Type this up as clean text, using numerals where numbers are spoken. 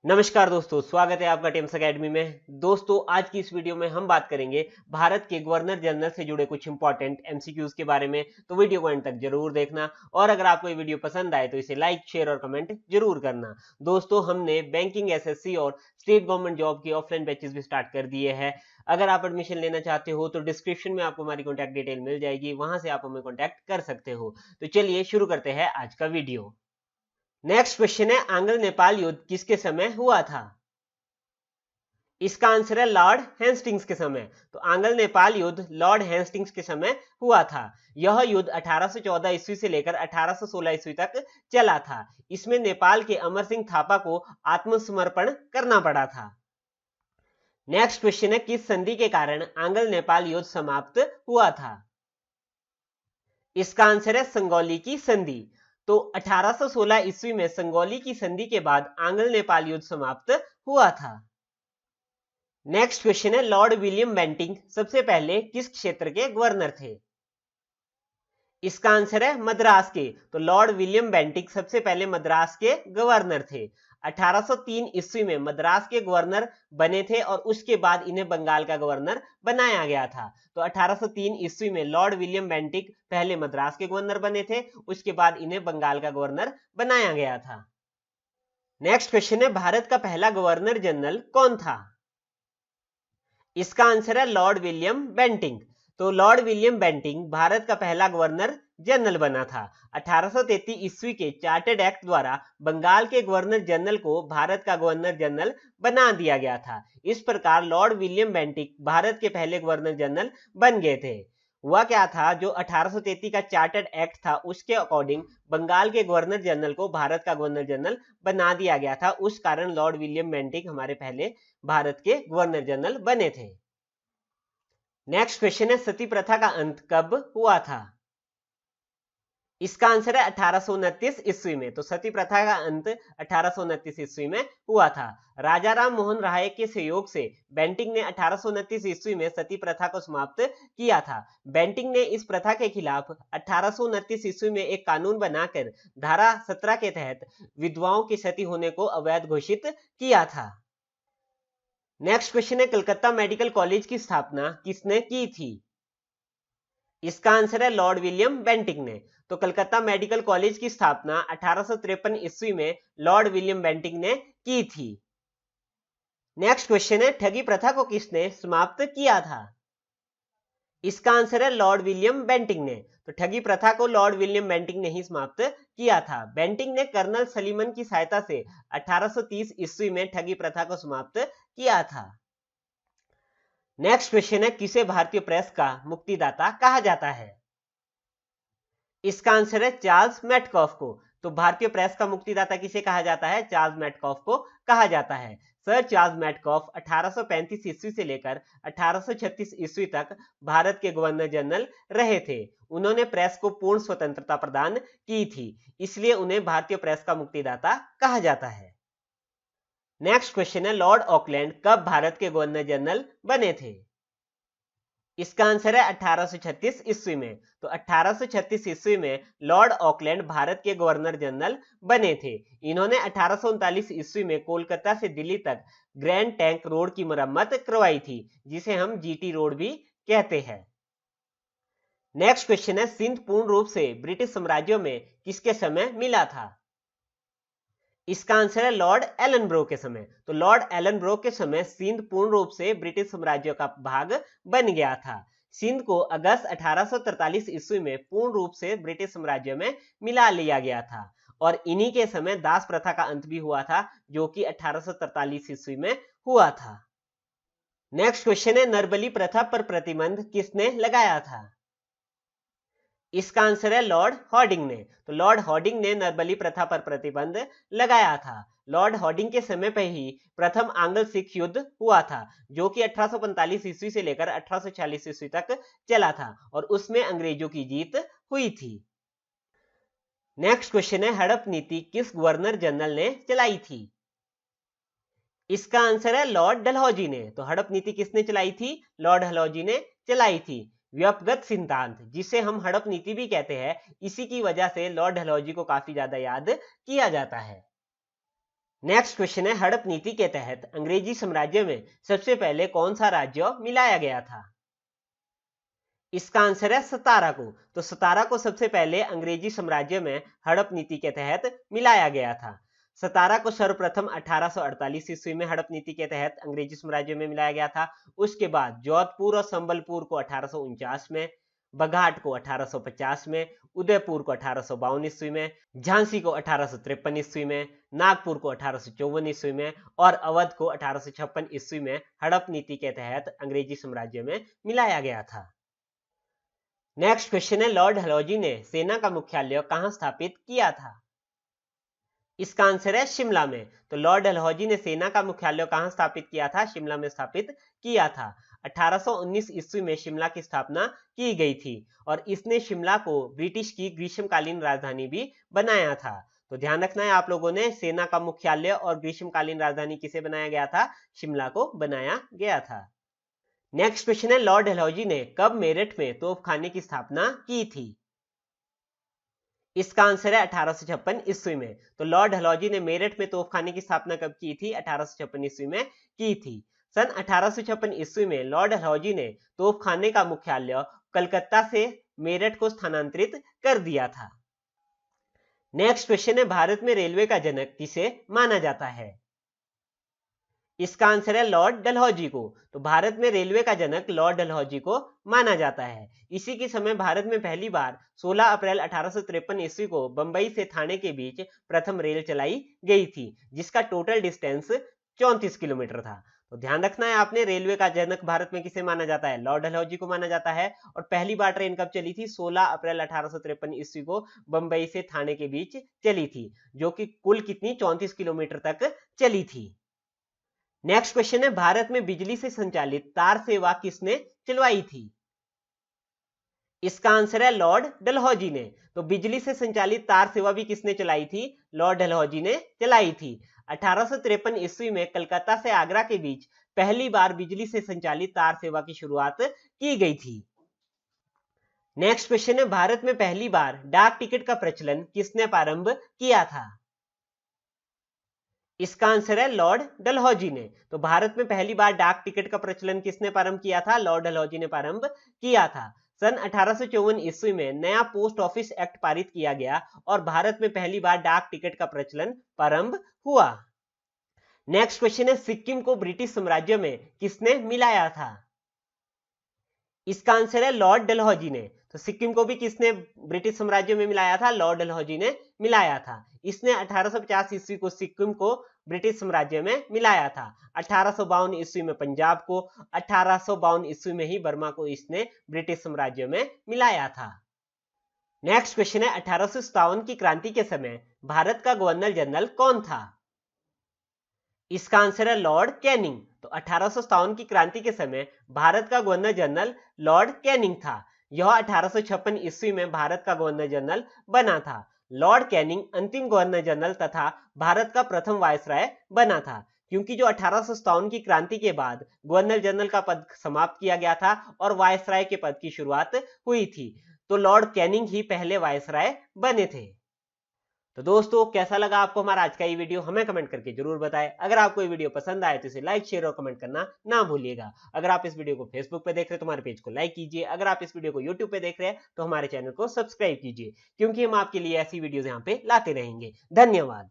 नमस्कार दोस्तों, स्वागत है आपका टेम्स एकेडमी में। दोस्तों, आज की इस वीडियो में हम बात करेंगे भारत के गवर्नर जनरल से जुड़े कुछ इंपॉर्टेंट एमसीक्यूज के बारे में। तो वीडियो को एंड तक जरूर देखना और अगर आपको ये वीडियो पसंद आए तो इसे लाइक, शेयर और कमेंट जरूर करना। दोस्तों, हमने बैंकिंग, एसएससी और स्टेट गवर्नमेंट जॉब के ऑफलाइन बैचेस भी स्टार्ट कर दिए हैं। अगर आप एडमिशन लेना चाहते हो तो डिस्क्रिप्शन में आपको हमारी कॉन्टैक्ट डिटेल मिल जाएगी, वहां से आप हमें कॉन्टैक्ट कर सकते हो। तो चलिए शुरू करते हैं आज का वीडियो। नेक्स्ट क्वेश्चन है, आंग्ल नेपाल युद्ध किसके समय हुआ था? इसका आंसर है लॉर्ड हेस्टिंग्स के समय। तो आंग्ल नेपाल युद्ध लॉर्ड हेस्टिंग्स के समय हुआ था। यह युद्ध 1814 ईस्वी से लेकर 1816 ईस्वी तक चला था। इसमें नेपाल के अमर सिंह थापा को आत्मसमर्पण करना पड़ा था। नेक्स्ट क्वेश्चन है, किस संधि के कारण आंग्ल नेपाल युद्ध समाप्त हुआ था? इसका आंसर है संगौली की संधि। तो 1816 ईस्वी में संगौली की संधि के बाद आंग्ल नेपाल युद्ध समाप्त हुआ था। नेक्स्ट क्वेश्चन है, लॉर्ड विलियम बेंटिंक सबसे पहले किस क्षेत्र के गवर्नर थे? इसका आंसर है मद्रास के। तो लॉर्ड विलियम बेंटिंक सबसे पहले मद्रास के गवर्नर थे। 1803 ईस्वी में मद्रास के गवर्नर बने थे और उसके बाद इन्हें बंगाल का गवर्नर बनाया गया था। तो 1803 ईस्वी में लॉर्ड विलियम बेंटिंक पहले मद्रास के गवर्नर बने थे, उसके बाद इन्हें बंगाल का गवर्नर बनाया गया था। नेक्स्ट क्वेश्चन है, भारत का पहला गवर्नर जनरल कौन था? इसका आंसर है लॉर्ड विलियम बेंटिंक। तो लॉर्ड विलियम बेंटिंक भारत का पहला गवर्नर जनरल बना था। 1833 ईस्वी के चार्टर्ड एक्ट द्वारा बंगाल के गवर्नर जनरल को भारत का गवर्नर जनरल बना दिया गया था। इस प्रकार लॉर्ड विलियम बेंटिक भारत के पहले गवर्नर जनरल बन गए थे। हुआ क्या था, जो 1833 का चार्टर्ड एक्ट था उसके अकॉर्डिंग बंगाल के गवर्नर जनरल को भारत का गवर्नर जनरल बना दिया गया था। उस कारण लॉर्ड विलियम बेंटिक हमारे पहले भारत के गवर्नर जनरल बने थे। नेक्स्ट क्वेश्चन है, सती प्रथा का अंत कब हुआ था? इसका आंसर है 1829 ईस्वी में। तो सती प्रथा का अंत 1829 ईस्वी में हुआ था। राजा राम मोहन राय के सहयोग से बेंटिंक ने 1829 ईस्वी में सती प्रथा को समाप्त किया था। बेंटिंक ने इस प्रथा के खिलाफ 1829 ईस्वी में एक कानून बनाकर धारा 17 के तहत विधवाओं की सती होने को अवैध घोषित किया था। नेक्स्ट क्वेश्चन है, कलकत्ता मेडिकल कॉलेज की स्थापना किसने की थी? इसका आंसर है लॉर्ड विलियम बेंटिंक ने। तो कलकत्ता मेडिकल कॉलेज की स्थापना 1853 ईस्वी में लॉर्ड विलियम बेंटिंक ने की थी। नेक्स्ट क्वेश्चन है, ठगी प्रथा को किसने समाप्त किया था? इसका आंसर है लॉर्ड विलियम बेंटिंक ने। तो ठगी प्रथा को लॉर्ड विलियम बेंटिंक ने ही समाप्त किया था। बेंटिंक ने कर्नल सलीमन की सहायता से 1830 ईस्वी में ठगी प्रथा को समाप्त किया था। नेक्स्ट क्वेश्चन है, किसे भारतीय प्रेस का मुक्तिदाता कहा जाता है? इसका आंसर है चार्ल्स मेटकॉफ को। तो भारतीय प्रेस का मुक्तिदाता किसे कहा जाता है? चार्ल्स मेटकॉफ को कहा जाता है। सर चार्ल्स मेटकॉफ 1835 ईस्वी से लेकर 1836 ईस्वी तक भारत के गवर्नर जनरल रहे थे। उन्होंने प्रेस को पूर्ण स्वतंत्रता प्रदान की थी, इसलिए उन्हें भारतीय प्रेस का मुक्तिदाता कहा जाता है। नेक्स्ट क्वेश्चन है, लॉर्ड ऑकलैंड कब भारत के गवर्नर जनरल बने थे? इसका आंसर है 1836 ईस्वी में। तो 1836 ईस्वी में लॉर्ड ऑकलैंड भारत के गवर्नर जनरल बने थे। इन्होंने 1839 ईस्वी में कोलकाता से दिल्ली तक ग्रैंड टैंक रोड की मरम्मत करवाई थी, जिसे हम जीटी रोड भी कहते हैं। नेक्स्ट क्वेश्चन है, सिंध पूर्ण रूप से ब्रिटिश साम्राज्य में किसके समय मिला था? इसका आंसर है लॉर्ड एलनब्रो के समय। तो लॉर्ड एलनब्रो के समय सिंध पूर्ण रूप से ब्रिटिश साम्राज्य का भाग बन गया था। सिंध को अगस्त 1843 ईस्वी में पूर्ण रूप से ब्रिटिश साम्राज्य में मिला लिया गया था और इन्हीं के समय दास प्रथा का अंत भी हुआ था, जो कि 1843 ईस्वी में हुआ था। नेक्स्ट क्वेश्चन है, नरबली प्रथा पर प्रतिबंध किसने लगाया था? इसका आंसर है लॉर्ड हॉर्डिंग ने। तो लॉर्ड हॉर्डिंग ने नरबली प्रथा पर प्रतिबंध लगाया था। लॉर्ड हॉर्डिंग के समय पर ही प्रथम आंग्ल सिख युद्ध हुआ था, जो कि 1845 ईस्वी से लेकर 1846 ईस्वी तक चला था और उसमें अंग्रेजों की जीत हुई थी। नेक्स्ट क्वेश्चन है, हड़प नीति किस गवर्नर जनरल ने चलाई थी? इसका आंसर है लॉर्ड डलहौजी ने। तो हड़प नीति किसने चलाई थी? लॉर्ड डलहौजी ने चलाई थी। व्यपगत सिद्धांत, जिसे हम हड़प नीति भी कहते हैं, इसी की वजह से लॉर्ड डलहौजी को काफी ज्यादा याद किया जाता है। नेक्स्ट क्वेश्चन है, हड़प नीति के तहत अंग्रेजी साम्राज्य में सबसे पहले कौन सा राज्य मिलाया गया था? इसका आंसर है सतारा को। तो सतारा को सबसे पहले अंग्रेजी साम्राज्य में हड़प नीति के तहत मिलाया गया था। सतारा को सर्वप्रथम 1848 ईस्वी में हड़प नीति के तहत अंग्रेजी साम्राज्य में मिलाया गया था। उसके बाद जोधपुर और संबलपुर को 1849 में, बघाट को 1850 में, उदयपुर को 1852 ईस्वी में, झांसी को 1853 ईस्वी में, नागपुर को 1854 ईस्वी में और अवध को 1856 ईस्वी में हड़प नीति के तहत अंग्रेजी साम्राज्य में मिलाया गया था। नेक्स्ट क्वेश्चन है, लॉर्ड डलहौजी ने सेना का मुख्यालय कहां स्थापित किया था? इसका आंसर है शिमला में। तो लॉर्ड डलहौजी ने सेना का मुख्यालय कहां स्थापित किया था? शिमला में स्थापित किया था। 1819 ईस्वी में शिमला की स्थापना की गई थी और इसने शिमला को ब्रिटिश की ग्रीष्मकालीन राजधानी भी बनाया था। तो ध्यान रखना है आप लोगों ने, सेना का मुख्यालय और ग्रीष्मकालीन राजधानी किसे बनाया गया था? शिमला को बनाया गया था। नेक्स्ट क्वेश्चन है, लॉर्ड डलहौजी ने कब मेरठ में तोपखाने की स्थापना की थी? इसका आंसर है 1856 ईस्वी में। तो लॉर्ड डलहौजी ने मेरठ में तोपखाने की स्थापना कब की थी? 1856 ईस्वी में की थी। सन 1856 ईस्वी में लॉर्ड डलहौजी ने तोपखाने का मुख्यालय कलकत्ता से मेरठ को स्थानांतरित कर दिया था। नेक्स्ट क्वेश्चन है, भारत में रेलवे का जनक किसे माना जाता है? इसका आंसर है लॉर्ड डलहौजी को। तो भारत में रेलवे का जनक लॉर्ड डलहौजी को माना जाता है। इसी के समय भारत में पहली बार 16 अप्रैल 1853 ईस्वी को बंबई से थाने के बीच प्रथम रेल चलाई गई थी, जिसका टोटल डिस्टेंस 34 किलोमीटर था। तो ध्यान रखना है आपने, रेलवे का जनक भारत में किसे माना जाता है? लॉर्ड डलहौजी को माना जाता है। और पहली बार ट्रेन कब चली थी? 16 अप्रैल 1853 ईस्वी को बंबई से थाने के बीच चली थी, जो कि कुल कितनी 34 किलोमीटर तक चली थी। नेक्स्ट क्वेश्चन है, भारत में बिजली से संचालित तार सेवा किसने चलवाई थी? इसका आंसर है लॉर्ड डलहौजी ने। तो बिजली से संचालित तार सेवा भी किसने चलाई थी? लॉर्ड डलहौजी ने चलाई थी। 1853 ईस्वी में कलकत्ता से आगरा के बीच पहली बार बिजली से संचालित तार सेवा की शुरुआत की गई थी। नेक्स्ट क्वेश्चन है, भारत में पहली बार डाक टिकट का प्रचलन किसने प्रारंभ किया था? इसका आंसर है लॉर्ड डलहौजी ने। तो भारत में पहली बार डाक टिकट का प्रचलन किसने प्रारंभ किया था? लॉर्ड डलहौजी ने प्रारंभ किया था। सन 1854 ईस्वी में नया पोस्ट ऑफिस एक्ट पारित किया गया और भारत में पहली बार डाक टिकट का प्रचलन प्रारंभ हुआ। नेक्स्ट क्वेश्चन है, सिक्किम को ब्रिटिश साम्राज्य में किसने मिलाया था? इसका आंसर है लॉर्ड डलहौजी ने। तो सिक्किम को भी किसने ब्रिटिश साम्राज्य में मिलाया था? लॉर्ड डलहौजी ने मिलाया था। इसने 1850 ईस्वी को सिक्किम को ब्रिटिश साम्राज्य में मिलाया था। 1852 ईस्वी में पंजाब को, 1852 ईस्वी में ही बर्मा को इसने ब्रिटिश साम्राज्य में मिलाया था। नेक्स्ट क्वेश्चन है, 1857 की क्रांति के समय भारत का गवर्नर जनरल कौन था? इसका आंसर है लॉर्ड कैनिंग। तो 1857 की क्रांति के समय भारत का गवर्नर जनरल लॉर्ड कैनिंग था। यह 1856 ईस्वी में भारत का गवर्नर जनरल बना था। लॉर्ड कैनिंग अंतिम गवर्नर जनरल तथा भारत का प्रथम वायसराय बना था, क्योंकि जो 1857 की क्रांति के बाद गवर्नर जनरल का पद समाप्त किया गया था और वायसराय के पद की शुरुआत हुई थी, तो लॉर्ड कैनिंग ही पहले वायसराय बने थे। तो दोस्तों, कैसा लगा आपको हमारा आज का ये वीडियो? हमें कमेंट करके जरूर बताएं। अगर आपको ये वीडियो पसंद आए तो इसे लाइक, शेयर और कमेंट करना ना भूलिएगा। अगर आप इस वीडियो को फेसबुक पे देख रहे हैं तो हमारे पेज को लाइक कीजिए। अगर आप इस वीडियो को यूट्यूब पे देख रहे हैं तो हमारे चैनल को सब्सक्राइब कीजिए, क्योंकि हम आपके लिए ऐसी वीडियोस यहाँ पे लाते रहेंगे। धन्यवाद।